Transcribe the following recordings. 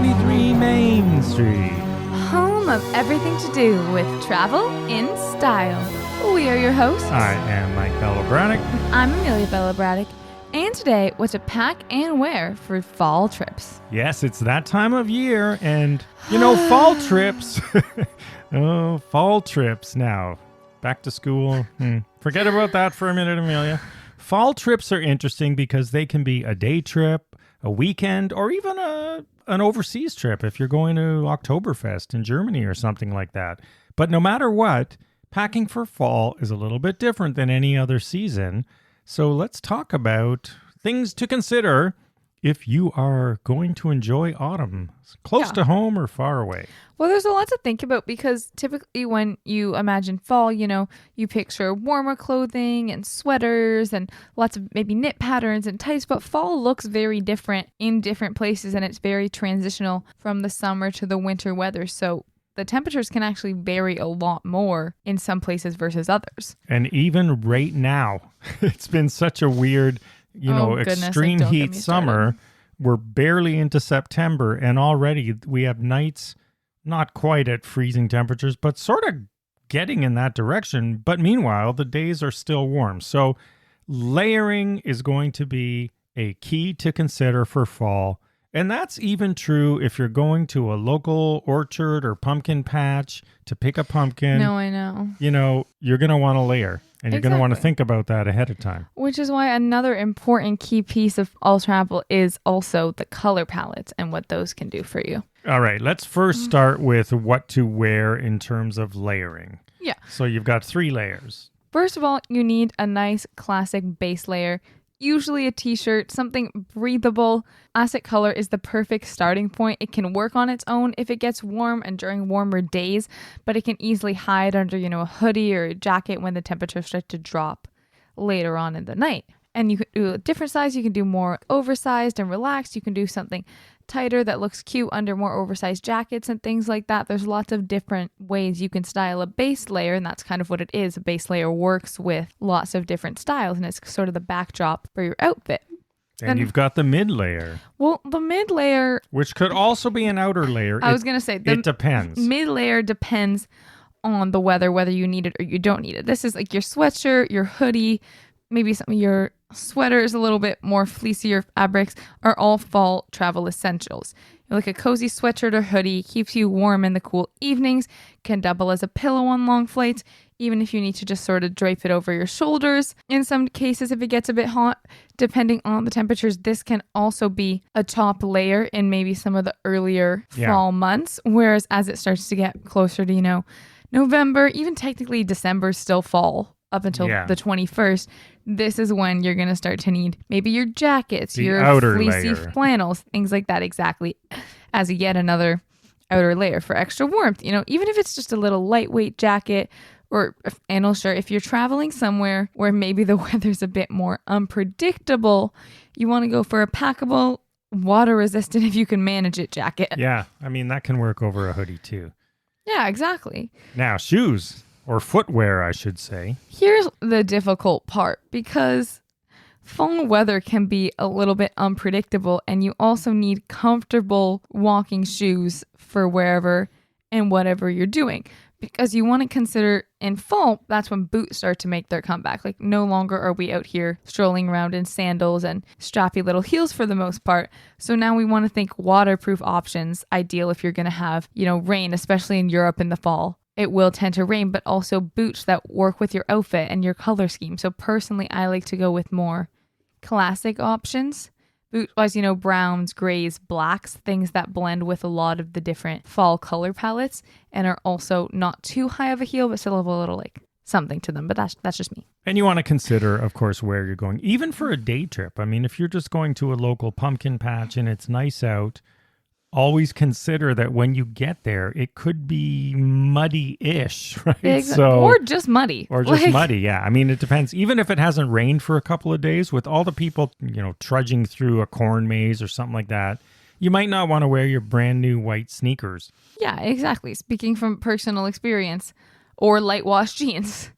23 Main Street. Home of everything to do with travel in style. We are your hosts. I am Mike Braddock. I'm Amelia Braddock. And today, what to pack and wear for fall trips. Yes, it's that time of year, and fall trips. Oh, fall trips now. Back to school. Forget about that for a minute, Amelia. Fall trips are interesting because they can be a day trip, a weekend, or even an overseas trip if you're going to Oktoberfest in Germany or something like that. But no matter what, packing for fall is a little bit different than any other season. So let's talk about things to consider if you are going to enjoy autumn, close to home or far away. Well, there's a lot to think about because typically when you imagine fall, you picture warmer clothing and sweaters and lots of maybe knit patterns and types, but fall looks very different in different places and it's very transitional from the summer to the winter weather. So the temperatures can actually vary a lot more in some places versus others. And even right now, it's been such a weird, extreme heat summer. We're barely into September, and already we have nights not quite at freezing temperatures, but sort of getting in that direction. But meanwhile, the days are still warm. So layering is going to be a key to consider for fall. And that's even true if you're going to a local orchard or pumpkin patch to pick a pumpkin. No, I know. You're going to want to layer. And you're going to want to think about that ahead of time. Which is why another important key piece of all travel is also the color palettes and what those can do for you. All right, let's first start with what to wear in terms of layering. Yeah. So you've got 3 layers. First of all, you need a nice classic base layer. Usually a t-shirt, something breathable. Acid color is the perfect starting point. It can work on its own if it gets warm and during warmer days, but it can easily hide under, a hoodie or a jacket when the temperatures start to drop later on in the night. And you can do a different size. You can do more oversized and relaxed. You can do something tighter that looks cute under more oversized jackets and things like that. There's lots of different ways you can style a base layer, and that's kind of what it is. A base layer works with lots of different styles, and it's sort of the backdrop for your outfit. And you've got the mid layer. Well, the mid layer, which could also be an outer layer. I was going to say, it depends. Mid layer depends on the weather, whether you need it or you don't need it. This is like your sweatshirt, your hoodie, maybe some of your sweaters, a little bit more fleecier fabrics, are all fall travel essentials. Like a cozy sweatshirt or hoodie keeps you warm in the cool evenings, can double as a pillow on long flights, even if you need to just sort of drape it over your shoulders. In some cases, if it gets a bit hot, depending on the temperatures, this can also be a top layer in maybe some of the earlier fall months. Whereas as it starts to get closer to, November, even technically December, still fall up until the 21st. This is when you're going to start to need maybe your jackets, your fleecy flannels, things like that, exactly, as yet another outer layer for extra warmth. Even if it's just a little lightweight jacket or a flannel shirt, if you're traveling somewhere where maybe the weather's a bit more unpredictable, you want to go for a packable, water-resistant, if you can manage it, jacket. Yeah, that can work over a hoodie too. Yeah, exactly. Now, shoes. Or footwear, I should say. Here's the difficult part, because fall weather can be a little bit unpredictable, and you also need comfortable walking shoes for wherever and whatever you're doing. Because you want to consider in fall, that's when boots start to make their comeback. Like, no longer are we out here strolling around in sandals and strappy little heels for the most part. So now we want to think waterproof options, ideal if you're going to have, rain, especially in Europe in the fall. It will tend to rain, but also boots that work with your outfit and your color scheme. So personally, I like to go with more classic options. Boot-wise, browns, grays, blacks, things that blend with a lot of the different fall color palettes and are also not too high of a heel, but still have a little something to them. But that's just me. And you want to consider, of course, where you're going, even for a day trip. If you're just going to a local pumpkin patch and it's nice out, always consider that when you get there, it could be muddy-ish, right? Exactly. Or just muddy. Muddy, yeah. It depends. Even if it hasn't rained for a couple of days, with all the people, trudging through a corn maze or something like that, you might not want to wear your brand new white sneakers. Yeah, exactly. Speaking from personal experience, or light wash jeans.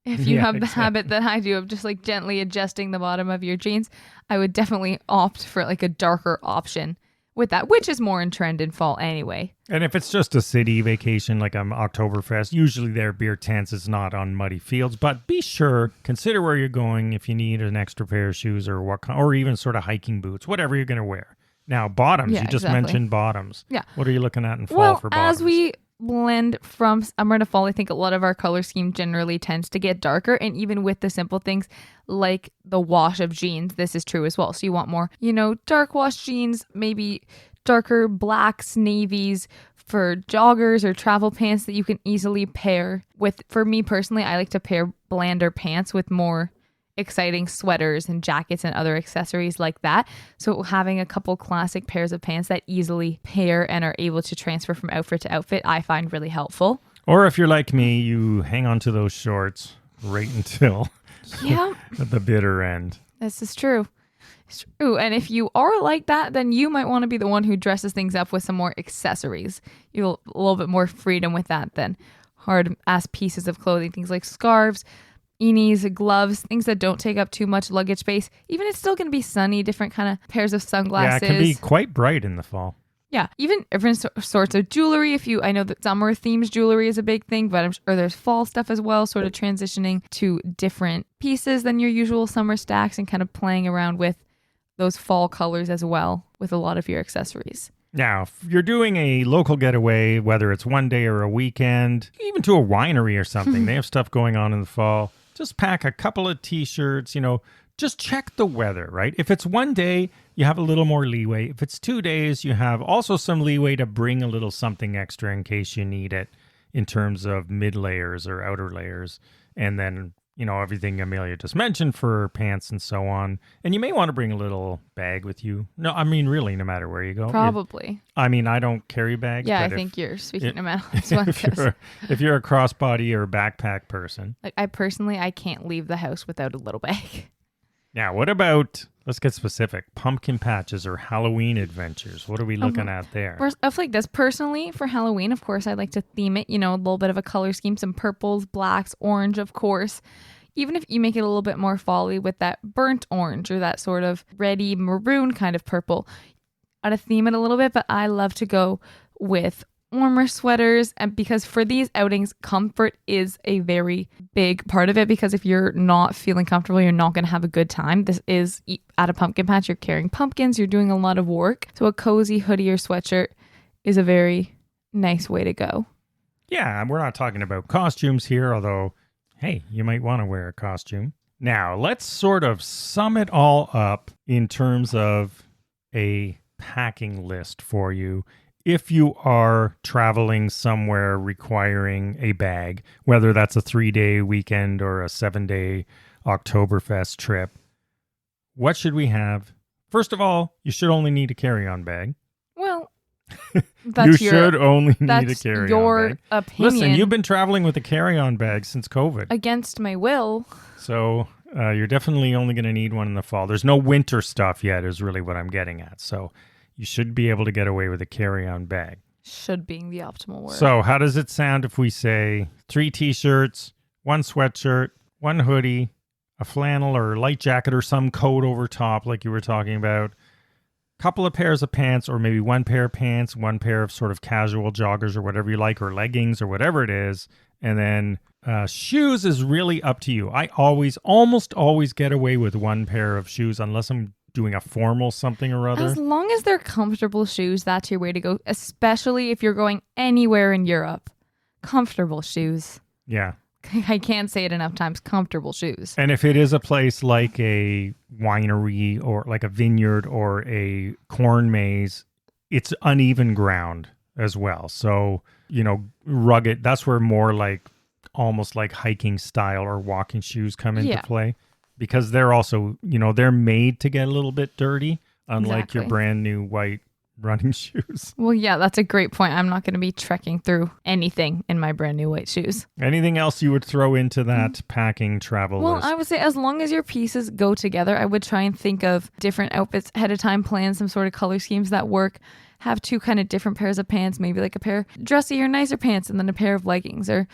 If you have the habit that I do of just gently adjusting the bottom of your jeans, I would definitely opt for a darker option with that, which is more in trend in fall anyway. And if it's just a city vacation like Oktoberfest, usually their beer tents is not on muddy fields. But be sure, consider where you're going if you need an extra pair of shoes or even sort of hiking boots, whatever you're going to wear. Now, bottoms. Yeah, you just exactly. mentioned bottoms. Yeah. What are you looking at in fall for bottoms? As we blend from summer to fall, I think a lot of our color scheme generally tends to get darker. And even with the simple things like the wash of jeans, this is true as well. So you want more, dark wash jeans, maybe darker blacks, navies for joggers or travel pants that you can easily pair with. For me personally, I like to pair blander pants with more exciting sweaters and jackets and other accessories like that. So having a couple classic pairs of pants that easily pair and are able to transfer from outfit to outfit, I find really helpful. Or if you're like me, you hang on to those shorts right until the bitter end. This is true. It's true. And if you are like that, then you might want to be the one who dresses things up with some more accessories. You'll a little bit more freedom with that than hard ass pieces of clothing, things like scarves, beanies, gloves, things that don't take up too much luggage space. Even it's still going to be sunny, different kind of pairs of sunglasses. Yeah, it can be quite bright in the fall. Yeah, even different sorts of jewelry. I know that summer themes jewelry is a big thing, but I'm sure there's fall stuff as well, sort of transitioning to different pieces than your usual summer stacks and kind of playing around with those fall colors as well with a lot of your accessories. Now, if you're doing a local getaway, whether it's one day or a weekend, even to a winery or something, they have stuff going on in the fall. Just pack a couple of t-shirts, just check the weather, right? If it's one day, you have a little more leeway. If it's 2 days, you have also some leeway to bring a little something extra in case you need it in terms of mid layers or outer layers. And then, everything Amelia just mentioned for pants and so on. And you may want to bring a little bag with you. No, I mean, really, no matter where you go. Probably. I don't carry bags. Yeah, I think you're speaking to Madeline's one. If you're a crossbody or backpack person. Like I can't leave the house without a little bag. Now, what about, let's get specific, pumpkin patches or Halloween adventures? What are we looking at there? Stuff like this. Personally, for Halloween, of course, I like to theme it, a little bit of a color scheme, some purples, blacks, orange, of course. Even if you make it a little bit more fall-y with that burnt orange or that sort of reddy maroon kind of purple, I want to theme it a little bit, but I love to go with warmer sweaters, and because for these outings, comfort is a very big part of it, because if you're not feeling comfortable, you're not going to have a good time. This is at a pumpkin patch, you're carrying pumpkins, you're doing a lot of work. So a cozy hoodie or sweatshirt is a very nice way to go. Yeah, we're not talking about costumes here, although, hey, you might want to wear a costume. Now, let's sort of sum it all up in terms of a packing list for you. If you are traveling somewhere requiring a bag, whether that's a 3-day weekend or a 7-day Oktoberfest trip, what should we have? First of all, you should only need a carry-on bag. Well, that's you should only need a that's carry-on your bag. opinion. Listen, you've been traveling with a carry-on bag since COVID. Against my will. So you're definitely only going to need one in the fall. There's no winter stuff yet is really what I'm getting at. So you should be able to get away with a carry-on bag. Should being the optimal word. So how does it sound if we say 3 t-shirts, 1 sweatshirt, 1 hoodie, a flannel or light jacket or some coat over top like you were talking about, couple of pairs of pants, or maybe 1 pair of pants, 1 pair of sort of casual joggers or whatever you like, or leggings or whatever it is. And then shoes is really up to you. I almost always get away with 1 pair of shoes unless I'm doing a formal something or other. As long as they're comfortable shoes, that's your way to go, especially if you're going anywhere in Europe. Comfortable shoes. Yeah. I can't say it enough times. Comfortable shoes. And if it is a place like a winery or like a vineyard or a corn maze, it's uneven ground as well. So, rugged, that's where more like almost like hiking style or walking shoes come into play. Because they're also, they're made to get a little bit dirty, unlike your brand new white running shoes. Well, yeah, that's a great point. I'm not going to be trekking through anything in my brand new white shoes. Anything else you would throw into that packing travel list? Well, I would say as long as your pieces go together, I would try and think of different outfits ahead of time, plan some sort of color schemes that work. Have 2 kind of different pairs of pants, maybe like a pair of dressier, nicer pants, and then a pair of leggings, or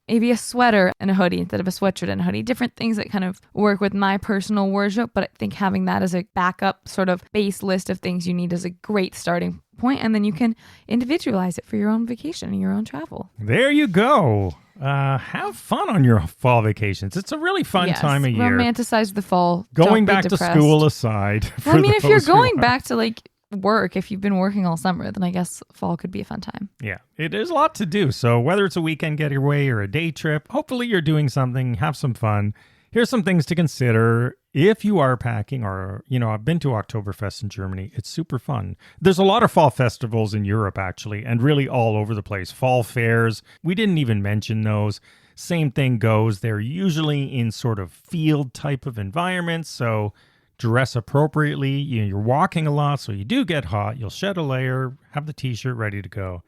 maybe a sweater and a hoodie instead of a sweatshirt and a hoodie. Different things that kind of work with my personal wardrobe, but I think having that as a backup sort of base list of things you need is a great starting point, and then you can individualize it for your own vacation and your own travel. There you go. Have fun on your fall vacations. It's a really fun time of year. Romanticize the fall. Going Don't be back to depressed. school aside. Well, I mean, if you're those who going are. back to like work, if you've been working all summer, then I guess fall could be a fun time. Yeah, it is a lot to do. So whether it's a weekend getaway or a day trip, hopefully you're doing something, have some fun. Here's some things to consider if you are packing, or, I've been to Oktoberfest in Germany. It's super fun. There's a lot of fall festivals in Europe, actually, and really all over the place. Fall fairs, we didn't even mention those. Same thing goes. They're usually in sort of field type of environments, so dress appropriately. You're walking a lot, so you do get hot. You'll shed a layer, have the t-shirt ready to go,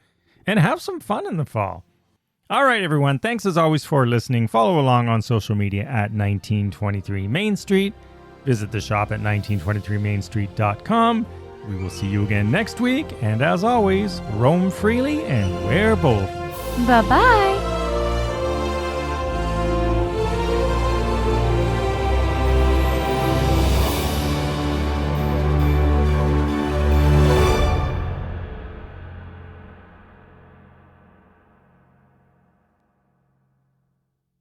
and have some fun in the fall. All right, everyone. Thanks as always for listening. Follow along on social media at 1923 Main Street. Visit the shop at 1923mainstreet.com. We will see you again next week. And as always, roam freely and wear both. Bye-bye.